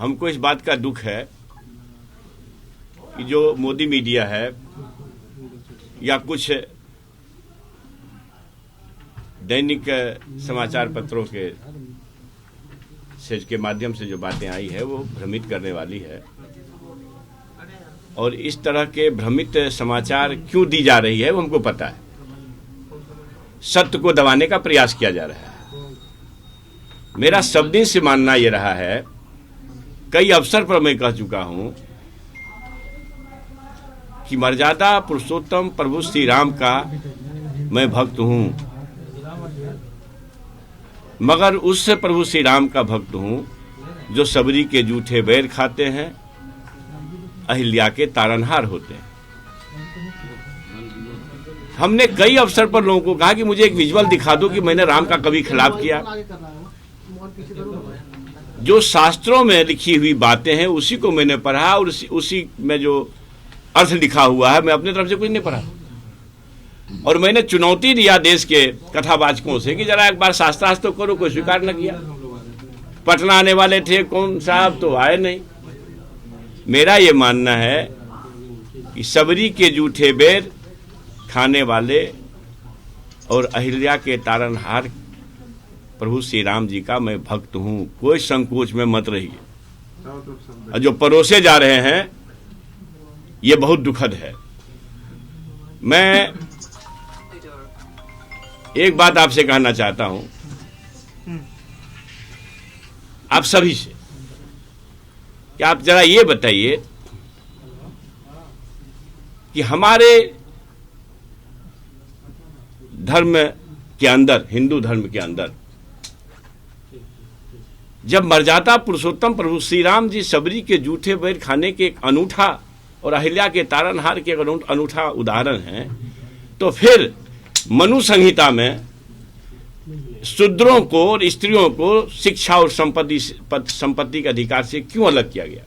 हमको इस बात का दुख है कि जो मोदी मीडिया है या कुछ दैनिक समाचार पत्रों के माध्यम से जो बातें आई है वो भ्रमित करने वाली है। और इस तरह के भ्रमित समाचार क्यों दी जा रही है वो हमको पता है। सत्य को दबाने का प्रयास किया जा रहा है। मेरा सब दिन से मानना ये रहा है, कई अवसर पर मैं कह चुका हूं कि मर्यादा पुरुषोत्तम प्रभु श्री राम का मैं भक्त हूं, मगर उस प्रभु श्री राम का भक्त हूं जो सबरी के जूठे बैर खाते हैं, अहिल्या के तारनहार होते हैं। हमने कई अवसर पर लोगों को कहा कि मुझे एक विजुअल दिखा दो कि मैंने राम का कभी खिलाफ किया। जो शास्त्रों में लिखी हुई बातें हैं उसी को मैंने पढ़ा और उसी में जो अर्थ लिखा हुआ है मैं अपने तरफ से कुछ नहीं पढ़ा। और मैंने चुनौती दिया देश के कथावाचकों से कि जरा एक बार शास्त्रार्थ तो करो, कोई स्वीकार न किया। पटना आने वाले थे कौन साहब, तो आए नहीं। मेरा ये मानना है कि सबरी के जूठे बेर खाने वाले और अहिल्या के तारनहार प्रभु श्री राम जी का मैं भक्त हूं, कोई संकोच में मत रहिए। और जो परोसे जा रहे हैं ये बहुत दुखद है। मैं एक बात आपसे कहना चाहता हूं, आप सभी से, कि आप जरा ये बताइए कि हमारे धर्म के अंदर, हिंदू धर्म के अंदर, जब मर्यादा पुरुषोत्तम प्रभु श्री राम जी सबरी के जूठे बैर खाने के एक अनूठा और अहिल्या के तारनहार के एक अनूठा उदाहरण है, तो फिर मनु संहिता में शूद्रों को और स्त्रियों को शिक्षा और संपत्ति के अधिकार से क्यों अलग किया गया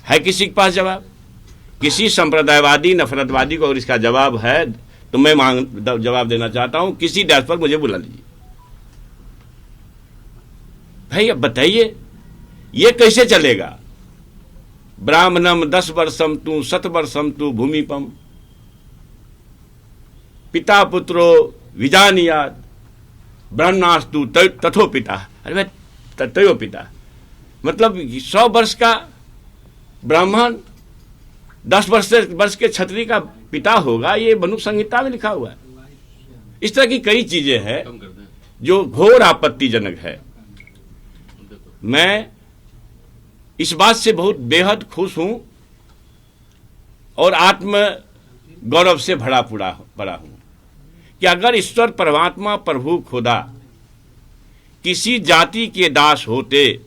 है? किसी के पास जवाब? किसी संप्रदायवादी नफरतवादी को अगर इसका जवाब है तो मैं जवाब देना चाहता हूं, किसी डैश पर मुझे बुला लीजिए। भाई अब बताइए ये कैसे चलेगा? ब्राह्मणम 10 वर्षम तू 7 वर्षम तू भूमिपम पिता पुत्रो विजानियात ब्रह्मणास्तु तथो पिता। अरे भाई तयो पिता मतलब 100 वर्ष का ब्राह्मण 10 वर्ष के क्षत्रिय का पिता होगा, ये मनु संहिता में लिखा हुआ है। इस तरह की कई चीजें हैं जो घोर आपत्तिजनक है। मैं इस बात से बहुत बेहद खुश हूं और आत्म गौरव से भरा हूं कि अगर ईश्वर परमात्मा प्रभु खुदा किसी जाति के दास होते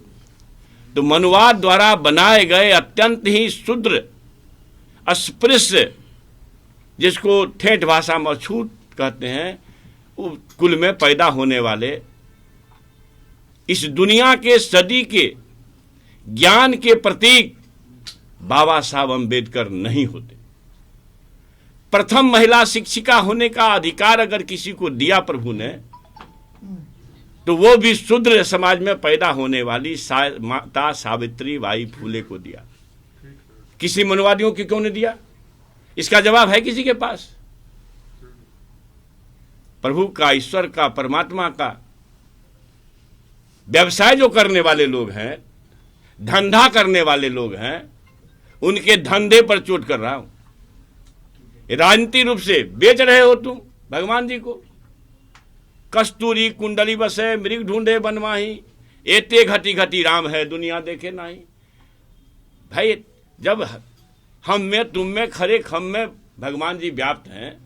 तो मनुवाद द्वारा बनाए गए अत्यंत ही शूद्र अस्पृश्य, जिसको ठेठ भाषा में अछूत कहते हैं, कुल में पैदा होने वाले इस दुनिया के सदी के ज्ञान के प्रतीक बाबा साहब अम्बेडकर नहीं होते। प्रथम महिला शिक्षिका होने का अधिकार अगर किसी को दिया प्रभु ने, तो वो भी शूद्र समाज में पैदा होने वाली माता सावित्री बाई फूले को दिया। किसी मनुवादियों को क्यों नहीं दिया? इसका जवाब है किसी के पास? प्रभु का, ईश्वर का, परमात्मा का व्यवसाय जो करने वाले लोग हैं, धंधा करने वाले लोग हैं, उनके धंधे पर चोट कर रहा हूं। राजनीतिक रूप से बेच रहे हो तुम भगवान जी को। कस्तूरी कुंडली बसे मृग ढूंढे बनवाही, एते घटी घटी राम है दुनिया देखे नहीं। भाई जब हम में तुम में खरे खम में भगवान जी व्याप्त हैं,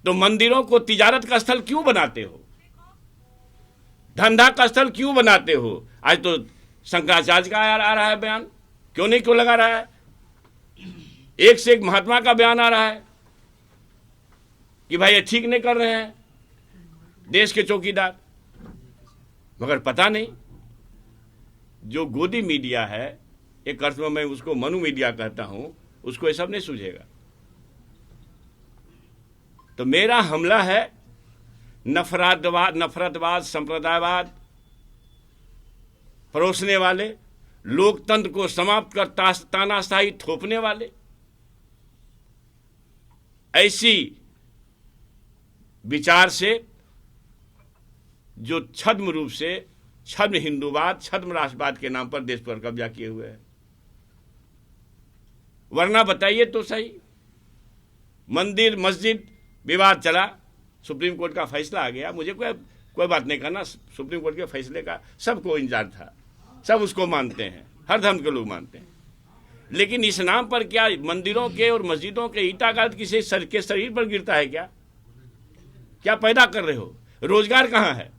तो मंदिरों को तिजारत का स्थल क्यों बनाते हो? धंधा का स्थल क्यों बनाते हो? आज तो शंकराचार्य का आ रहा है बयान, क्यों लगा रहा है? एक से एक महात्मा का बयान आ रहा है कि भाई ये ठीक नहीं कर रहे हैं देश के चौकीदार। मगर पता नहीं, जो गोदी मीडिया है, एक अर्थ में मैं उसको मनु मीडिया कहता हूं, उसको ये सब नहीं सूझेगा। तो मेरा हमला है नफरतवाद, संप्रदायवाद परोसने वाले लोकतंत्र को समाप्त कर तानाशाही थोपने वाले, ऐसी विचार से जो छद्म रूप से छद्म हिंदूवाद, छद्म राष्ट्रवाद के नाम पर देश पर कब्जा किए हुए हैं। वरना बताइए तो सही, मंदिर मस्जिद विवाद चला, सुप्रीम कोर्ट का फैसला आ गया, मुझे कोई बात नहीं करना, सुप्रीम कोर्ट के फैसले का सबको इंतजार था, सब उसको मानते हैं, हर धर्म के लोग मानते हैं। लेकिन इस नाम पर क्या मंदिरों के और मस्जिदों के ईंटा-गाद किसी के शरीर पर गिरता है? क्या पैदा कर रहे हो? रोजगार कहाँ है?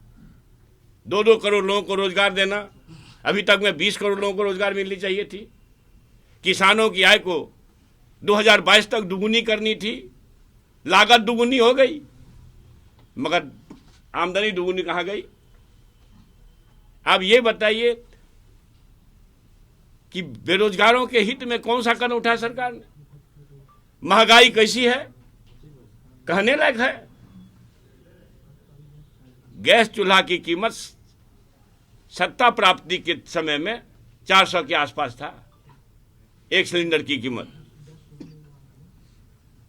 2-2 करोड़ लोगों को रोजगार देना, अभी तक में 20 करोड़ लोगों को रोजगार मिलनी चाहिए थी। किसानों की आय को 2022 तक दुगुनी करनी थी, लागत दुगुनी हो गई मगर आमदनी दुगुनी कहाँ गई? अब ये बताइए कि बेरोजगारों के हित में कौन सा कदम उठाया सरकार ने? महंगाई कैसी है, कहने लायक है। गैस चूल्हा की कीमत सत्ता प्राप्ति के समय में 400 के आसपास था, एक सिलेंडर की कीमत।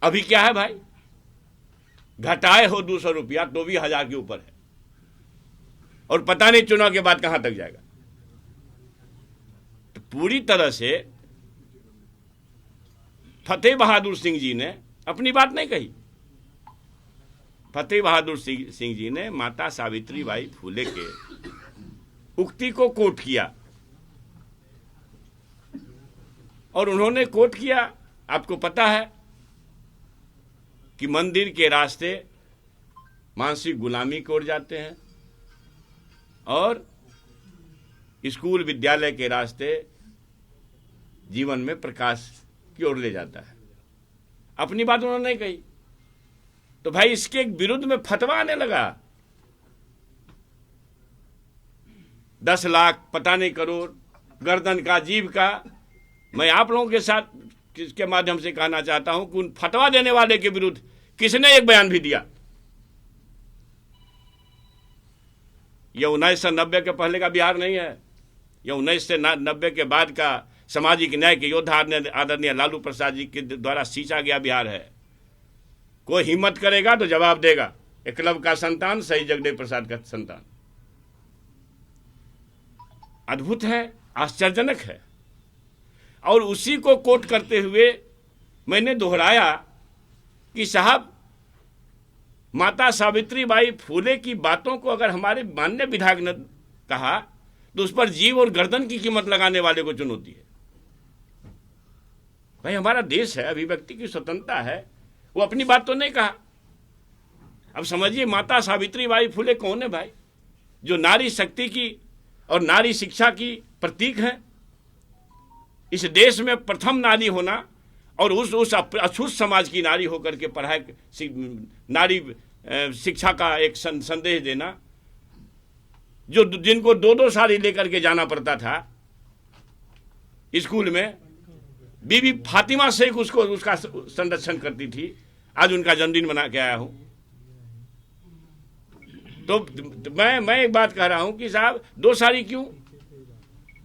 अभी क्या है भाई? घटाए हो 200 रुपया तो भी 1000 के ऊपर है, और पता नहीं चुनाव के बाद कहां तक जाएगा। तो पूरी तरह से फतेह बहादुर सिंह जी ने अपनी बात नहीं कही। फतेह बहादुर सिंह जी ने माता सावित्री बाई फुले के उक्ति को कोट किया, और उन्होंने कोट किया, आपको पता है कि मंदिर के रास्ते मानसिक गुलामी की ओर जाते हैं और स्कूल विद्यालय के रास्ते जीवन में प्रकाश की ओर ले जाता है। अपनी बात उन्होंने नहीं कही, तो भाई इसके विरुद्ध में फतवा आने लगा। 10 लाख, पता नहीं करोड़, गर्दन का, जीव का। मैं आप लोगों के साथ के माध्यम से कहना चाहता हूं कि उन फतवा देने वाले के विरुद्ध किसने एक बयान भी दिया? यह 1990 के पहले का बिहार नहीं है, यह 1990 के बाद का सामाजिक न्याय के योद्धा आदरणीय लालू प्रसाद जी के द्वारा सींचा गया बिहार है। कोई हिम्मत करेगा तो जवाब देगा। एकलव्य का संतान, शहीद जगदेव प्रसाद का संतान। अद्भुत है, आश्चर्यजनक है। और उसी को कोट करते हुए मैंने दोहराया कि साहब, माता सावित्री बाई फुले की बातों को अगर हमारे माननीय विधायक ने कहा तो उस पर जीव और गर्दन की कीमत लगाने वाले को चुनौती है। भाई हमारा देश है, अभिव्यक्ति की स्वतंत्रता है, वो अपनी बात तो नहीं कहा। अब समझिए, माता सावित्री बाई फुले कौन है भाई? जो नारी शक्ति की और नारी शिक्षा की प्रतीक है। इस देश में प्रथम नारी होना और उस अछूत समाज की नारी होकर के पढ़ाई, नारी शिक्षा का एक संदेश देना, जो जिनको 2-2 साड़ी लेकर के जाना पड़ता था स्कूल में। बीबी फातिमा शेख उसका संरक्षण करती थी। आज उनका जन्मदिन मना के आया हूं। तो मैं एक बात कह रहा हूं कि साहब, 2 साड़ी क्यों?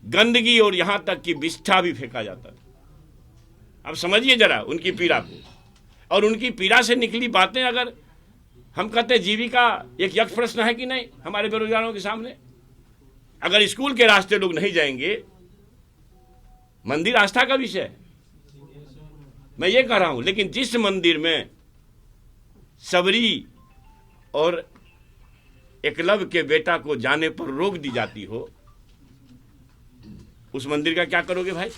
गंदगी और यहां तक कि बिष्ठा भी फेंका जाता था। अब समझिए जरा उनकी पीड़ा को, और उनकी पीड़ा से निकली बातें। अगर हम कहते जीविका एक यक्ष प्रश्न है कि नहीं हमारे बेरोजगारों के सामने? अगर स्कूल के रास्ते लोग नहीं जाएंगे, मंदिर आस्था का विषय है, मैं ये कह रहा हूं। लेकिन जिस मंदिर में सबरी और एकलव्य के बेटा को जाने पर रोक दी जाती हो, उस मंदिर का क्या करोगे भाई?